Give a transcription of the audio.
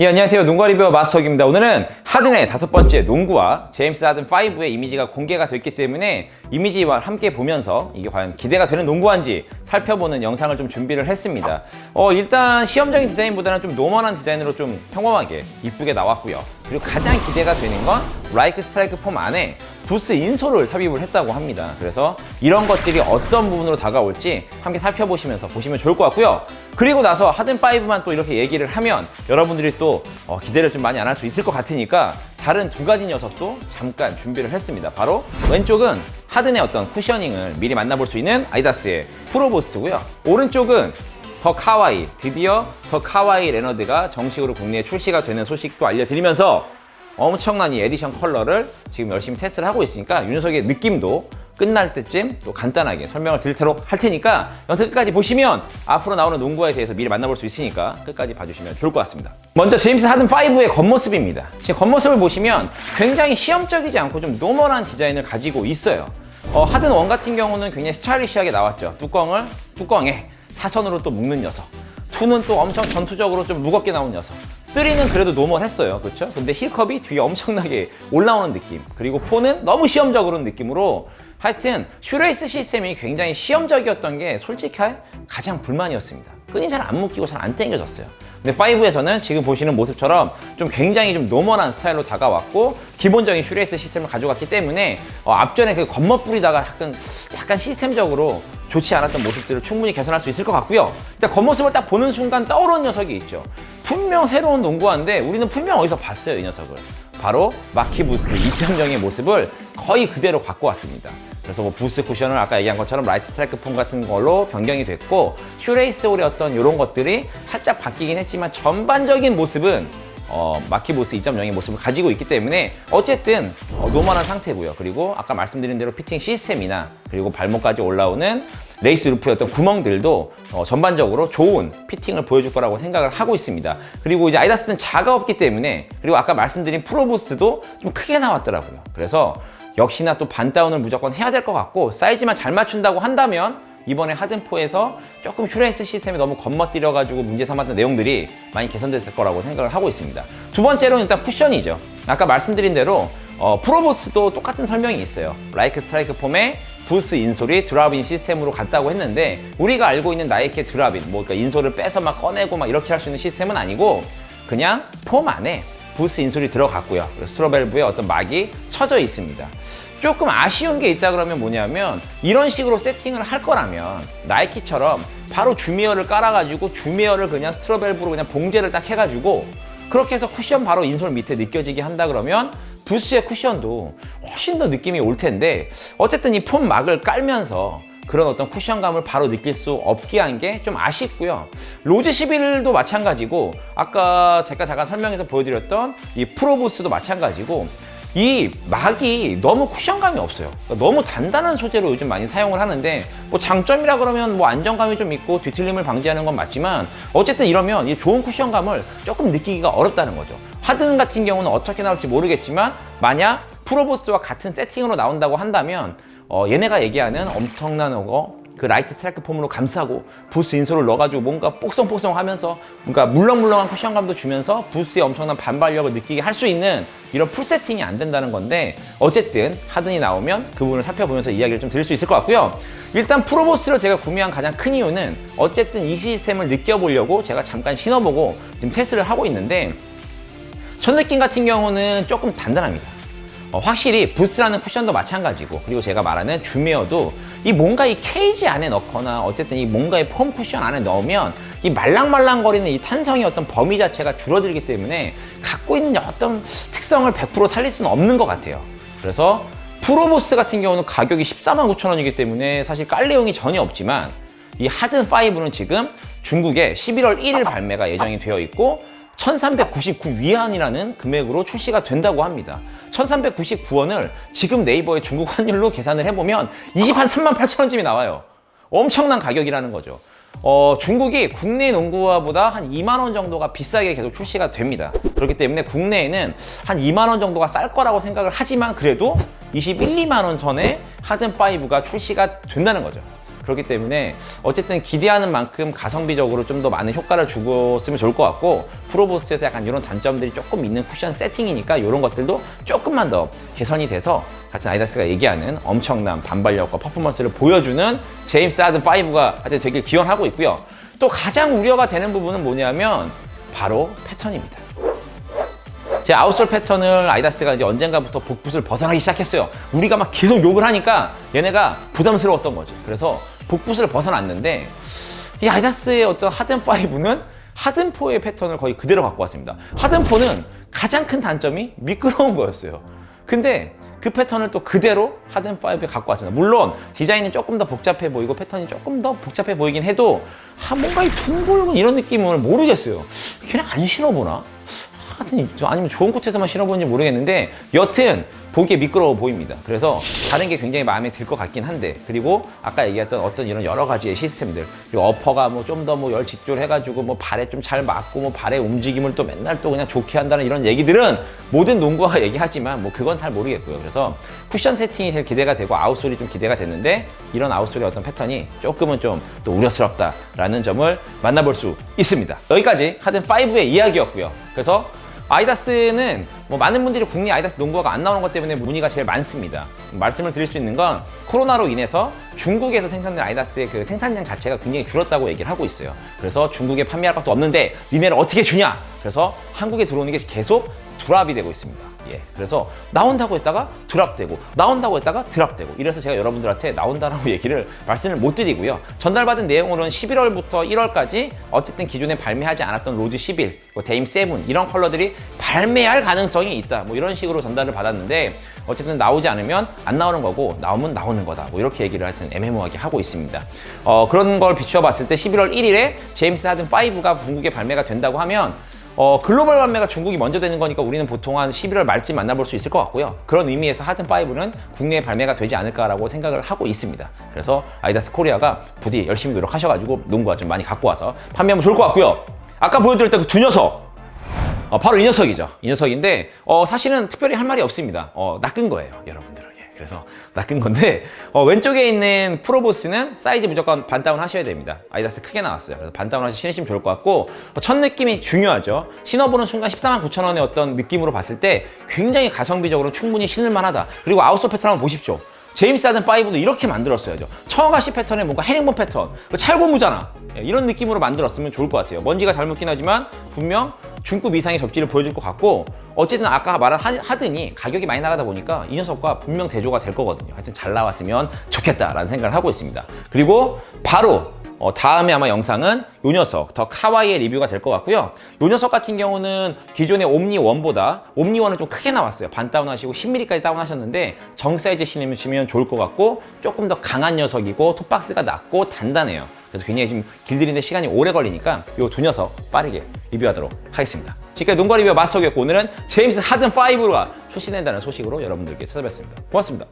예, 안녕하세요. 농구 리뷰어 마스터기입니다. 오늘은 하든의 5번째 농구와 제임스 하든 5의 이미지가 공개가 됐기 때문에 이미지와 함께 보면서 이게 과연 기대가 되는 농구화인지 살펴보는 영상을 좀 준비를 했습니다. 일단 시험적인 디자인보다는 좀 노멀한 디자인으로 좀 평범하게 이쁘게 나왔고요. 그리고 가장 기대가 되는 건 라이크 스트라이크 폼 안에 부스 인솔을 삽입을 했다고 합니다. 그래서 이런 것들이 어떤 부분으로 다가올지 함께 살펴보시면서 보시면 좋을 것 같고요. 그리고 나서 하든5만 또 이렇게 얘기를 하면 여러분들이 또 기대를 좀 많이 안 할 수 있을 것 같으니까 다른 두 가지 녀석도 잠깐 준비를 했습니다. 바로 왼쪽은 하든의 어떤 쿠셔닝을 미리 만나볼 수 있는 아디다스의 프로보스트고요. 오른쪽은 더 카와이, 드디어 더 카와이 레너드가 정식으로 국내에 출시가 되는 소식도 알려드리면서 엄청난 이 에디션 컬러를 지금 열심히 테스트를 하고 있으니까 윤석의 느낌도 끝날 때쯤 또 간단하게 설명을 드리도록 할 테니까 영상 끝까지 보시면 앞으로 나오는 농구에 대해서 미리 만나볼 수 있으니까 끝까지 봐주시면 좋을 것 같습니다. 먼저 제임스 하든 5의 겉모습입니다. 지금 겉모습을 보시면 굉장히 시험적이지 않고 좀 노멀한 디자인을 가지고 있어요. 하든 1 같은 경우는 굉장히 스타일리시하게 나왔죠. 뚜껑에 사선으로 또 묶는 녀석. 2는 또 엄청 전투적으로 좀 무겁게 나온 녀석. 3는 그래도 노멀했어요. 그렇죠? 근데 힐컵이 뒤에 엄청나게 올라오는 느낌. 그리고 4는 너무 시험적으로 느낌으로 하여튼 슈레이스 시스템이 굉장히 시험적이었던 게 솔직히 가장 불만이었습니다. 끈이 잘 안 묶이고 잘 안 당겨졌어요. 근데 5에서는 지금 보시는 모습처럼 좀 굉장히 좀 노멀한 스타일로 다가왔고 기본적인 슈레이스 시스템을 가져갔기 때문에 앞전에 그 겉멋 부리다가 약간 시스템적으로 좋지 않았던 모습들을 충분히 개선할 수 있을 것 같고요. 일단 겉모습을 딱 보는 순간 떠오르는 녀석이 있죠. 분명 새로운 농구화인데 우리는 분명 어디서 봤어요, 이 녀석을. 바로 마키 부스트 2.0의 모습을 거의 그대로 갖고 왔습니다. 그래서 뭐 부스 쿠션을 아까 얘기한 것처럼 라이트 스트라이크 폼 같은 걸로 변경이 됐고 슈레이스 홀의 어떤 이런 것들이 살짝 바뀌긴 했지만 전반적인 모습은 마키 부스 2.0의 모습을 가지고 있기 때문에 어쨌든 노멀한 상태고요. 그리고 아까 말씀드린 대로 피팅 시스템이나 그리고 발목까지 올라오는 레이스 루프의 어떤 구멍들도 전반적으로 좋은 피팅을 보여줄 거라고 생각을 하고 있습니다. 그리고 이제 아디다스는 자가 없기 때문에 그리고 아까 말씀드린 프로부스도 좀 크게 나왔더라고요. 그래서 역시나 또 반다운을 무조건 해야 될 것 같고 사이즈만 잘 맞춘다고 한다면 이번에 하든4에서 조금 슈레이스 시스템이 너무 겉멋들여가지고 문제 삼았던 내용들이 많이 개선됐을 거라고 생각을 하고 있습니다. 두 번째로는 일단 쿠션이죠. 아까 말씀드린 대로 프로보스도 똑같은 설명이 있어요. 라이크 스트라이크 폼에 부스 인솔이 드랍인 시스템으로 갔다고 했는데 우리가 알고 있는 나이키의 드랍인 그러니까 인솔을 빼서 막 꺼내고 막 이렇게 할 수 있는 시스템은 아니고 그냥 폼 안에 부스 인솔이 들어갔고요. 스트로밸브에 어떤 막이 쳐져 있습니다. 조금 아쉬운 게 있다 그러면 뭐냐면 이런 식으로 세팅을 할 거라면 나이키처럼 바로 주미어를 깔아가지고 주미어를 그냥 스트로밸브로 그냥 봉제를 딱 해가지고 그렇게 해서 쿠션 바로 인솔 밑에 느껴지게 한다 그러면 부스의 쿠션도 훨씬 더 느낌이 올 텐데 어쨌든 이 폼 막을 깔면서 그런 어떤 쿠션감을 바로 느낄 수 없게 한 게 좀 아쉽고요. 로즈 11도 마찬가지고 아까 제가 잠깐 설명해서 보여드렸던 이 프로부스도 마찬가지고 이 막이 너무 쿠션감이 없어요. 그러니까 너무 단단한 소재로 요즘 많이 사용을 하는데 뭐 장점이라 그러면 뭐 안정감이 좀 있고 뒤틀림을 방지하는 건 맞지만 어쨌든 이러면 이 좋은 쿠션감을 조금 느끼기가 어렵다는 거죠. 하든 같은 경우는 어떻게 나올지 모르겠지만 만약 프로보스와 같은 세팅으로 나온다고 한다면 얘네가 얘기하는 엄청난 그 라이트 스트라이크 폼으로 감싸고 부스 인솔을 넣어가지고 뭔가 뽀송뽀송 하면서 뭔가 물렁물렁한 쿠션감도 주면서 부스의 엄청난 반발력을 느끼게 할 수 있는 이런 풀 세팅이 안 된다는 건데 어쨌든 하든이 나오면 그 부분을 살펴보면서 이야기를 좀 드릴 수 있을 것 같고요. 일단 프로보스를 제가 구매한 가장 큰 이유는 어쨌든 이 시스템을 느껴보려고 제가 잠깐 신어보고 지금 테스트를 하고 있는데 첫 느낌 같은 경우는 조금 단단합니다. 확실히 부스라는 쿠션도 마찬가지고 그리고 제가 말하는 주미어도 이 뭔가 이 케이지 안에 넣거나 어쨌든 이 뭔가의 폼 쿠션 안에 넣으면 이 말랑말랑거리는 이 탄성의 어떤 범위 자체가 줄어들기 때문에 갖고 있는 어떤 특성을 100% 살릴 수는 없는 것 같아요. 그래서 프로보스 같은 경우는 가격이 149,000원이기 때문에 사실 깔 내용이 전혀 없지만 이 하든5는 지금 중국에 11월 1일 발매가 예정이 되어 있고 1399 위안이라는 금액으로 출시가 된다고 합니다. 1399원을 지금 네이버의 중국 환율로 계산을 해보면 238,000원쯤이 나와요. 엄청난 가격이라는 거죠. 중국이 국내 농구화보다 한 2만 원 정도가 비싸게 계속 출시가 됩니다. 그렇기 때문에 국내에는 한 2만 원 정도가 쌀 거라고 생각을 하지만 그래도 21, 2만 원 선에 하든5가 출시가 된다는 거죠. 그렇기 때문에 어쨌든 기대하는 만큼 가성비적으로 좀 더 많은 효과를 주었으면 좋을 것 같고, 프로보스에서 약간 이런 단점들이 조금 있는 쿠션 세팅이니까 이런 것들도 조금만 더 개선이 돼서 같은 아디다스가 얘기하는 엄청난 반발력과 퍼포먼스를 보여주는 제임스 하든 5가 하여튼 되게 기원하고 있고요. 또 가장 우려가 되는 부분은 뭐냐면 바로 패턴입니다. 제 아웃솔 패턴을 아디다스가 이제 언젠가부터 복붙을 벗어나기 시작했어요. 우리가 막 계속 욕을 하니까 얘네가 부담스러웠던 거죠. 그래서 복붙을 벗어났는데 이 아디다스의 어떤 하든5는 하든4의 패턴을 거의 그대로 갖고 왔습니다. 하든4는 가장 큰 단점이 미끄러운 거였어요. 근데 그 패턴을 또 그대로 하든5에 갖고 왔습니다. 물론 디자인이 조금 더 복잡해 보이고 패턴이 조금 더 복잡해 보이긴 해도 뭔가 이 둥글고 이런 느낌을 모르겠어요. 그냥 안 신어보나? 하여튼 아니면 좋은 곳에서만 신어보는지 모르겠는데 여튼 보기에 미끄러워 보입니다. 그래서 다른 게 굉장히 마음에 들 것 같긴 한데, 그리고 아까 얘기했던 어떤 이런 여러 가지의 시스템들, 그리고 어퍼가 뭐 좀 더 뭐 열 직조해가지고 뭐 발에 좀 잘 맞고 뭐 발의 움직임을 또 맨날 또 그냥 좋게 한다는 이런 얘기들은 모든 농구가 얘기하지만 뭐 그건 잘 모르겠고요. 그래서 쿠션 세팅이 제일 기대가 되고 아웃솔이 좀 기대가 됐는데 이런 아웃솔의 어떤 패턴이 조금은 좀 또 우려스럽다라는 점을 만나볼 수 있습니다. 여기까지 하든5의 이야기였고요. 그래서 아디다스는 뭐 많은 분들이 국내 아디다스 농구화가 안 나오는 것 때문에 문의가 제일 많습니다. 말씀을 드릴 수 있는 건 코로나로 인해서 중국에서 생산된 아디다스의 그 생산량 자체가 굉장히 줄었다고 얘기를 하고 있어요. 그래서 중국에 판매할 것도 없는데 니네를 어떻게 주냐? 그래서 한국에 들어오는 게 계속 드랍이 되고 있습니다. 그래서 나온다고 했다가 드랍되고 나온다고 했다가 드랍되고, 이래서 제가 여러분들한테 나온다라고 얘기를 말씀을 못 드리고요. 전달받은 내용으로는 11월부터 1월까지 어쨌든 기존에 발매하지 않았던 로즈 11, 데임 7 이런 컬러들이 발매할 가능성이 있다, 뭐 이런 식으로 전달을 받았는데 어쨌든 나오지 않으면 안 나오는 거고 나오면 나오는 거다, 뭐 이렇게 얘기를 하여튼 애매모호하게 하고 있습니다. 그런 걸 비추어 봤을 때 11월 1일에 제임스 하든 5가 중국에 발매가 된다고 하면 글로벌 발매가 중국이 먼저 되는 거니까 우리는 보통 한 11월 말쯤 만나볼 수 있을 것 같고요. 그런 의미에서 하든5는 국내에 발매가 되지 않을까라고 생각을 하고 있습니다. 그래서 아디다스 코리아가 부디 열심히 노력하셔가지고 농구화 좀 많이 갖고 와서 판매하면 좋을 것 같고요. 아까 보여드렸던 그 두 녀석, 바로 이 녀석이죠. 이 녀석인데 사실은 특별히 할 말이 없습니다. 낚은 거예요, 여러분들. 그래서 낚은 건데 왼쪽에 있는 프로보스는 사이즈 무조건 반다운 하셔야 됩니다. 아디다스 크게 나왔어요. 그래서 반다운 하셔서 신으시면 좋을 것 같고, 첫 느낌이 중요하죠. 신어보는 순간 149,000원의 어떤 느낌으로 봤을 때 굉장히 가성비적으로 충분히 신을만 하다. 그리고 아웃솔 패턴 한번 보십시오. 제임스 하든 5도 이렇게 만들었어야죠. 청아가시 패턴에 뭔가 헤링본 패턴, 찰고무잖아. 이런 느낌으로 만들었으면 좋을 것 같아요. 먼지가 잘 묻긴 하지만 분명 중급 이상의 접지를 보여줄 것 같고, 어쨌든 아까 말한 하든이 가격이 많이 나가다 보니까 이 녀석과 분명 대조가 될 거거든요. 하여튼 잘 나왔으면 좋겠다라는 생각을 하고 있습니다. 그리고 바로 다음에 아마 영상은 이 녀석 더 카와이의 리뷰가 될 것 같고요. 이 녀석 같은 경우는 기존의 옴니1보다 옴니1은 좀 크게 나왔어요. 반 다운하시고 10mm까지 다운하셨는데 정 사이즈 신으시면 좋을 것 같고, 조금 더 강한 녀석이고 톱박스가 낮고 단단해요. 그래서 굉장히 좀 길들이는데 시간이 오래 걸리니까 이 두 녀석 빠르게 리뷰하도록 하겠습니다. 지금까지 농구화 리뷰 마스터였고, 오늘은 제임스 하든 5가 출시된다는 소식으로 여러분들께 찾아뵙습니다. 고맙습니다.